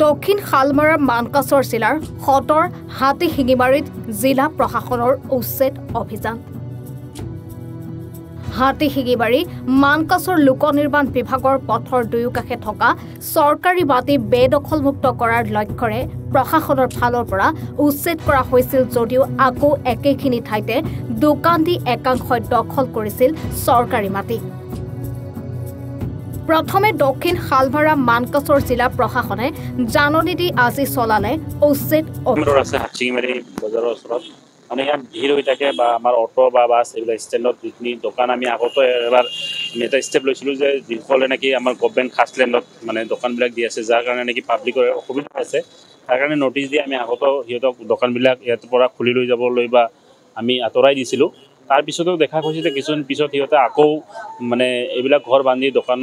দক্ষিণ শালমাৰা মানকাছৰ জিলাৰ সতৰ হাতী শিঙিমাৰীত জিলা প্ৰশাসনৰ উচ্ছেদ অভিযান। হাতী শিঙিমাৰী মানকাছৰ লোক নিৰ্মাণ বিভাগৰ পথৰ দুয়োকাষে থকা চৰকাৰী মাটি বেদখলমুক্ত কৰাৰ লক্ষ্যৰে প্ৰশাসনৰ ফালৰ পৰা উচ্ছেদ কৰা হৈছিল যদিও আকৌ একেখিনি ঠাইতে দোকান দি একাংশই দখল কৰিছিল চৰকাৰী মাটি। প্ৰথমে দক্ষিণ শালমাৰা মানকাছৰ জিলা প্ৰশাসনে জাননী দি আজি চলালে উচ্ছেদ অভিযান। মানে ইয়াত ভিৰ হৈ থাকে বা আমাৰ অটো বা বাছ এইবিলাক ষ্টেণ্ডত যিখিনি দোকান আমি আগতো এবাৰ আমি এটা ষ্টেপ লৈছিলোঁ যে যিসকলে নেকি আমাৰ গভৰ্ণমেণ্ট খাছলেণ্ডত মানে দোকানবিলাক দি আছে যাৰ কাৰণে নেকি পাব্লিকৰ অসুবিধা আছে তাৰ কাৰণে নটিচ দি আমি আগতো সিহঁতক দোকানবিলাক ইয়াৰ পৰা খুলি লৈ যাবলৈ বা আমি আঁতৰাই দিছিলোঁ। তাৰপিছতো দেখা গৈছে যে কিছুদিন পিছত সিহঁতে আকৌ মানে এইবিলাক ঘৰ বান্ধি দোকান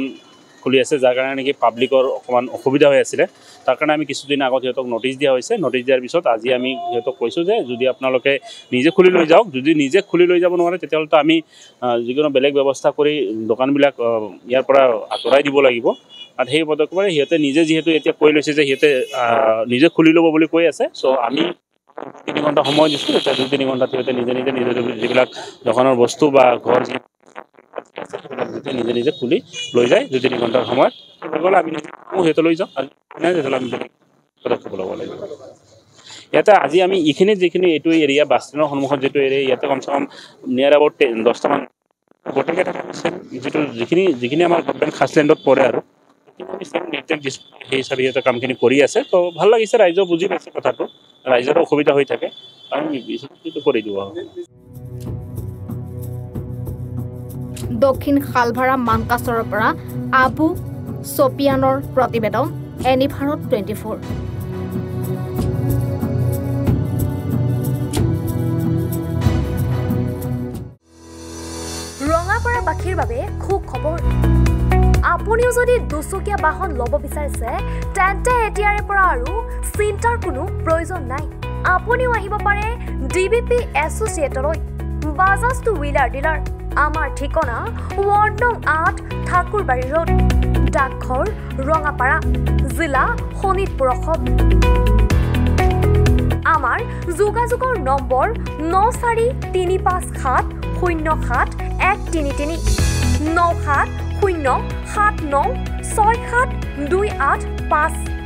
খুলি আছে যাৰ কাৰণে নেকি পাব্লিকৰ অকণমান অসুবিধা হৈ আছিলে। তাৰ কাৰণে আমি কিছুদিন আগত সিহঁতক নটিচ দিয়া হৈছে। নটিচ দিয়াৰ পিছত আজি আমি সিহঁতক কৈছোঁ যে যদি আপোনালোকে নিজে খুলি লৈ যাওক, যদি নিজে খুলি লৈ যাব নোৱাৰে তেতিয়াহ'লে আমি যিকোনো বেলেগ ব্যৱস্থা কৰি দোকানবিলাক ইয়াৰ পৰা আঁতৰাই দিব লাগিব। আৰু সেই পদক্ষেপে সিহঁতে নিজে যিহেতু এতিয়া কৈ লৈছে যে সিহঁতে নিজে খুলি ল'ব বুলি কৈ আছে। চ' আমি 3 ঘণ্টা সময় দিছোঁ। এতিয়া 2-3 ঘণ্টাত সিহঁতে নিজে যিবিলাক দোকানৰ বস্তু বা ঘৰ নিজে নিজে খুলি লৈ যায় 2-3 ঘণ্টাৰ সময়ত গ'লে আমি সিহঁতে লৈ যাওঁ আৰু আমি পদক্ষেপ ল'ব লাগিব। ইয়াতে আজি আমি এইখিনি যিখিনি এইটো এৰিয়া বাছ ষ্টেণ্ডৰ সন্মুখত যিটো এৰিয়া ইয়াতে কমচে কম নিয়াৰ এবাউট 10টামান গোটেইকেইটা যিখিনি আমাৰ গভৰ্ণমেণ্ট খাছলেণ্ডত পৰে আৰু সেইখিনি সেই হিচাপে সিহঁতে কামখিনি কৰি আছে। তো ভাল লাগিছে, ৰাইজেও বুজি পাইছে কথাটো, ৰাইজৰো অসুবিধা হৈ থাকে আমি কৰি দিওঁ আৰু। দক্ষিণ শালমাৰা মানকাছৰৰ পৰা আবু ছপিয়ানৰ প্ৰতিবেদন, এনি ভাৰত 24। ৰঙাপাৰাবাসীৰ বাবে সুখবৰ। আপুনিও যদি দুচকীয়া বাহন ল'ব বিচাৰিছে তেন্তে এতিয়াৰে পৰা আৰু চিন্তাৰ কোনো প্ৰয়োজন নাই। আপুনিও আহিব পাৰে DBP এছ'চিয়েটলৈ, বাজাজ টু হুইলাৰ ডিলাৰ। আমাৰ ঠিকনা ৱাৰ্ড নং 8 ঠাকুৰবাৰী ৰোড, ডাকঘৰ ৰঙাপাৰা, জিলা শোণিতপুৰ, অসম। আমাৰ যোগাযোগৰ নম্বৰ 9435707133 9707967285।